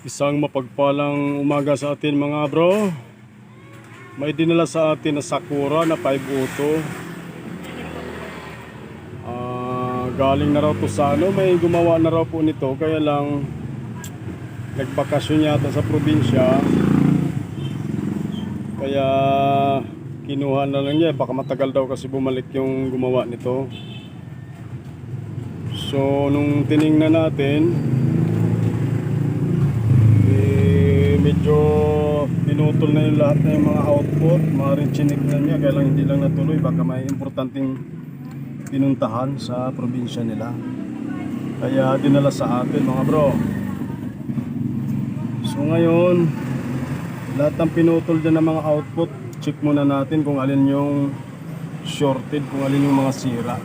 Isang mapagpalang umaga sa atin mga bro. May dinala sa atin na Sakura na 502. Galing na raw to sa may gumawa na raw po nito. Kaya lang nagbakasyon yata sa probinsya. Kaya kinuha na lang niya. Baka matagal daw kasi bumalik yung gumawa nito. So nung tiningnan natin, medyo pinutol na yung lahat na yung mga output. Maaaring chinik na niya, kaya lang hindi lang natuloy. Baka may importanteng pinuntahan sa probinsya nila, kaya dinala sa atin mga bro. So ngayon, lahat ng pinutol dyan ng mga output, check muna natin kung alin yung shorted, kung alin yung mga sira.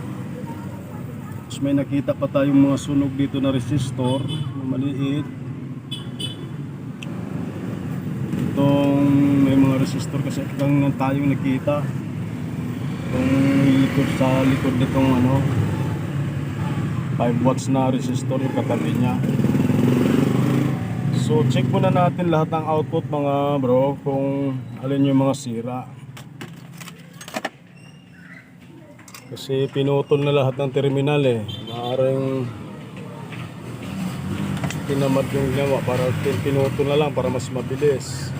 Tapos may nakita pa tayong mga sunog dito na resistor na maliit. Itong may mga resistor kasi lang tayong nakita. Itong likod sa likod nitong 5 watts na resistor yung katabi niya. So check muna natin lahat ng output mga bro, kung alin yung mga sira. Kasi pinutol na lahat ng terminal Maaaring tinamad yung ginawa, para pinutol na lang para mas mabilis.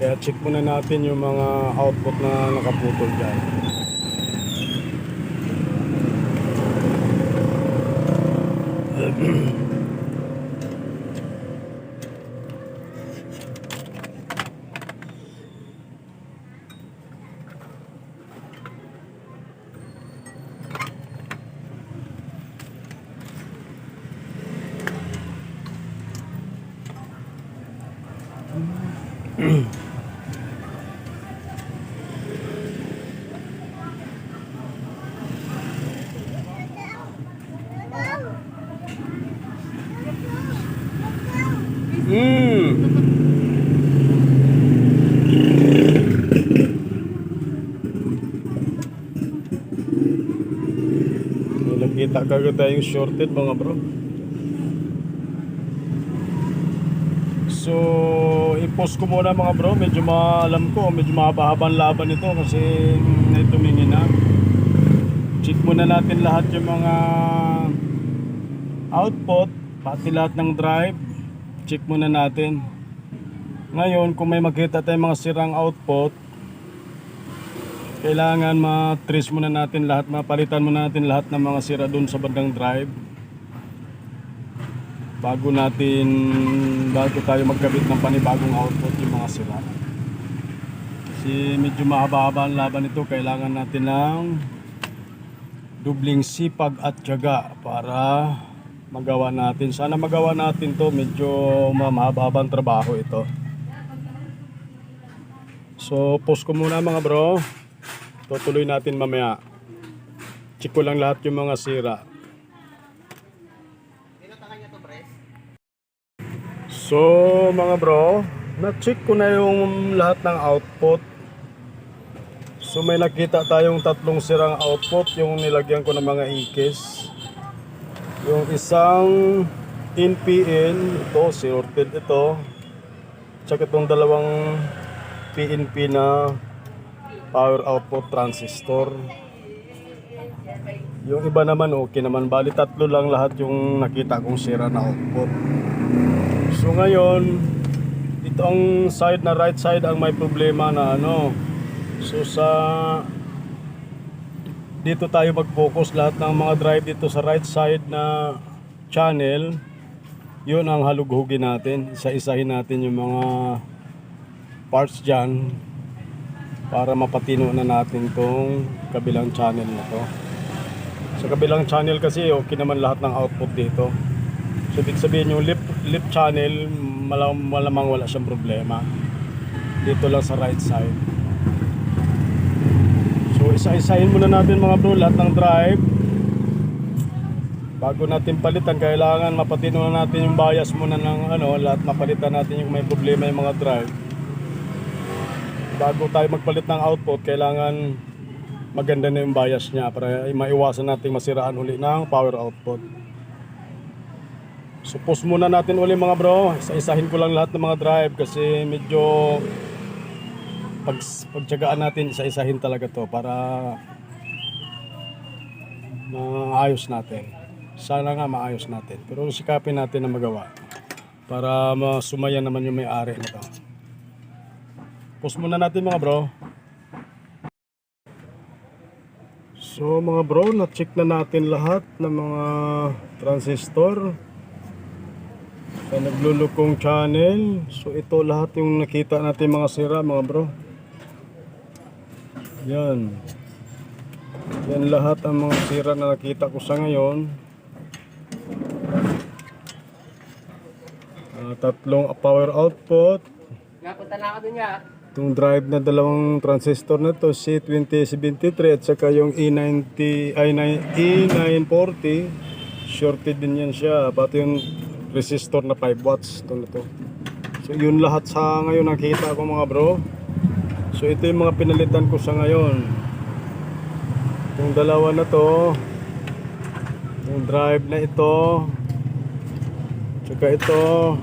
Kaya check muna natin yung mga output na nakaputol dyan. Nakita kagad tayong shorted mga bro. So i-post ko muna mga bro. Medyo alam ko medyo mahaba-habang laban ito kasi tumingin na. Check muna natin lahat yung mga output, pati lahat ng drive. Check muna natin. Ngayon kung may makita tayong mga sirang output, kailangan ma-trace muna natin lahat, mapalitan muna natin lahat ng mga sira dun sa bandang drive bago tayo magkabit ng panibagong output yung mga sira. Kasi medyo mahaba-haba ang laban ito. Kailangan natin ng dubling sipag at tiyaga para magawa natin. Sana magawa natin to. Medyo mahaba-habang trabaho ito. So post ko muna mga bro. Tutuloy natin mamaya. Check ko lang lahat yung mga sira. So mga bro, na-check ko na yung lahat ng output. So may nakita tayong tatlong sirang output, yung nilagyan ko ng mga ikis. Yung isang NPN, ito, shorted ito. Tsaka itong dalawang PNP na power output transistor. Yung iba naman okay naman, bali tatlo lang lahat yung nakita kong sira na output. So ngayon, ito ang side na right side ang may problema na So dito tayo mag-focus, lahat ng mga drive dito sa right side na channel. Yun ang halughugin natin. Isa-isahin natin yung mga parts dyan para mapatino na natin tong kabilang channel na to. Sa kabilang channel kasi okay naman lahat ng output dito. So ibig sabihin yung left channel malamang wala siyang problema. Dito lang sa right side. So isa-isahin muna natin mga bro lahat ng drive. Bago natin palitan, kailangan mapatino na natin yung bias muna ng lahat, mapalitan natin yung may problema yung mga drive. Bago tayo magpalit ng output, kailangan maganda na yung bias niya para maiwasan natin masiraan uli ng power output. So post muna natin uli mga bro. Isa-isahin ko lang lahat ng mga drive kasi medyo pagtyagaan natin, isa-isahin talaga to para maayos natin. Sana nga maayos natin. Pero sikapin natin na magawa para masumaya naman yung may-ari nito. Post muna natin mga bro. So mga bro, na-check na natin lahat ng mga transistor sa naglulukong channel. So ito lahat yung nakita natin mga sira mga bro. Yan lahat ang mga sira na nakita ko sa ngayon. Tatlong power output. Napunta na ako dun ya. Itong drive na dalawang transistor na to, C2073 at saka yung E940, shorted din yan siya. Pati yung resistor na 5 watts ito na to. So yun lahat sa ngayon nakita ko mga bro. So ito yung mga pinalitan ko sa ngayon. Itong dalawa na to, yung drive na ito, tsaka ito,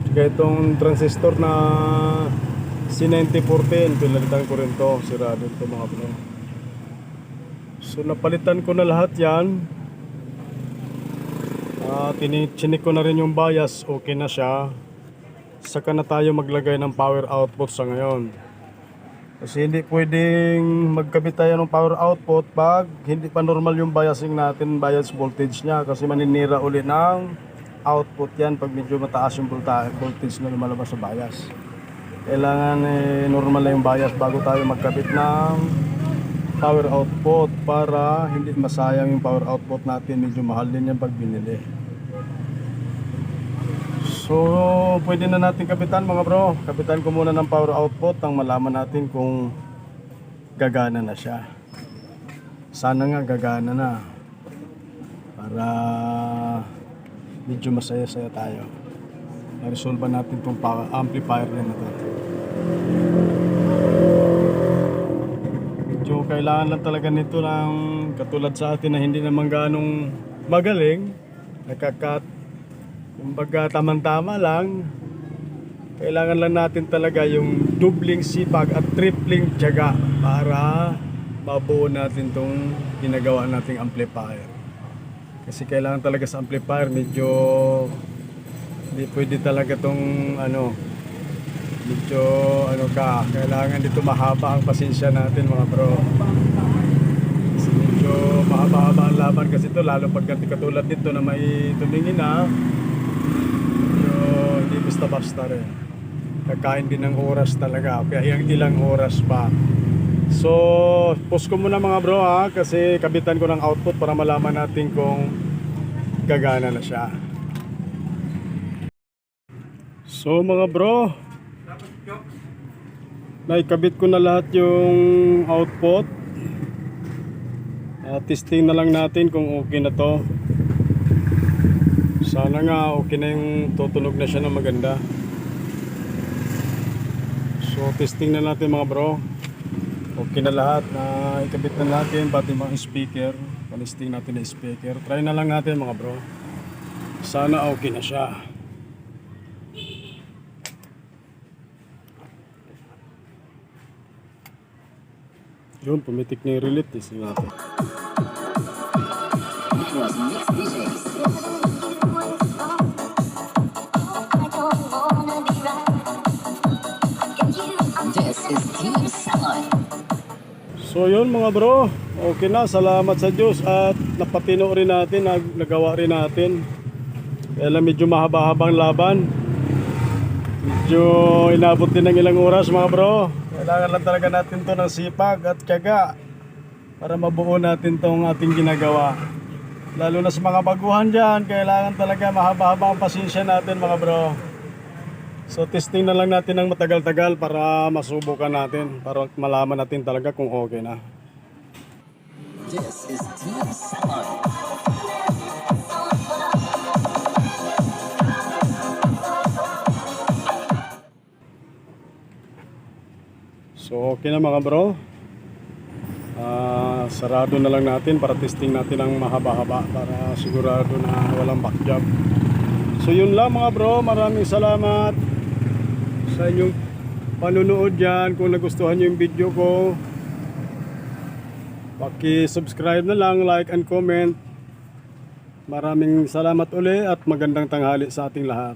tsaka itong transistor na C9014, pinalitan ko rin to, sira din to mga bro. So napalitan ko na lahat yan. Chinik ko na rin yung bias, okay na siya. Saka na tayo maglagay ng power output sa ngayon. Kasi hindi pwedeng magkabit tayo ng power output pag hindi pa normal yung biasing natin, bias voltage niya. Kasi maninira uli ng output yan pag medyo mataas yung voltage na lumalabas sa bias. Kailangan normal na yung bias bago tayo magkabit ng power output para hindi masayang yung power output natin. Medyo mahal din yan pag binili. So, pwede na natin kapitan mga bro. Kapitan ko muna ng power output nang malaman natin kung gagana na siya. Sana nga gagana na. Para medyo masaya-saya tayo. Na-resolve natin itong amplifier na ito. Medyo kailangan lang talaga nito ng katulad sa atin na hindi naman ganong magaling. Nakakat. Kumbaga tamang-tama lang. Kailangan lang natin talaga yung dubling sipag at tripling tiyaga para mabuo natin tong ginagawa nating amplifier. Kasi kailangan talaga sa amplifier medyo hindi pwede talaga tong medyo kailangan dito mahaba ang pasensya natin mga bro. Kasi medyo mahaba-haba ang laban kasi ito lalo pag katulad nito na may tumingin na. Hindi basta-basta rin. Kakain din ng oras talaga. Kaya ilang oras pa. So, post ko muna mga bro ha. Kasi kabitan ko ng output para malaman natin kung gagana na siya. So mga bro, naikabit ko na lahat yung output. Testing na lang natin kung okay na to. Sana nga okay na yung tutunog na siya ng maganda. So testing na natin mga bro. Okay na lahat. Ikabit na natin pati mga speaker. Palisting natin na speaker. Try na lang natin mga bro. Sana okay na siya. Yun, pumitik na yung relate. Testing natin. So yun mga bro, okay na, salamat sa Diyos at napatino rin natin, nagawa rin natin. Kaya lang medyo mahaba-habang laban. Medyo inabot din ng ilang oras mga bro. Kailangan lang talaga natin to ng sipag at tiyaga para mabuo natin tong ating ginagawa. Lalo na sa mga baguhan dyan, kailangan talaga mahaba-haba ang pasensya natin mga bro. So testing na lang natin ng matagal-tagal para masubukan natin, para malaman natin talaga kung okay na. This is Team Sun. So okay na mga bro. Sarado na lang natin para testing natin ang mahaba-haba para sigurado na walang back job. So yun lang mga bro, maraming salamat sa inyong panunood dyan. Kung nagustuhan nyo yung video ko, paki-subscribe na lang, like and comment. Maraming salamat uli at magandang tanghali sa ating lahat.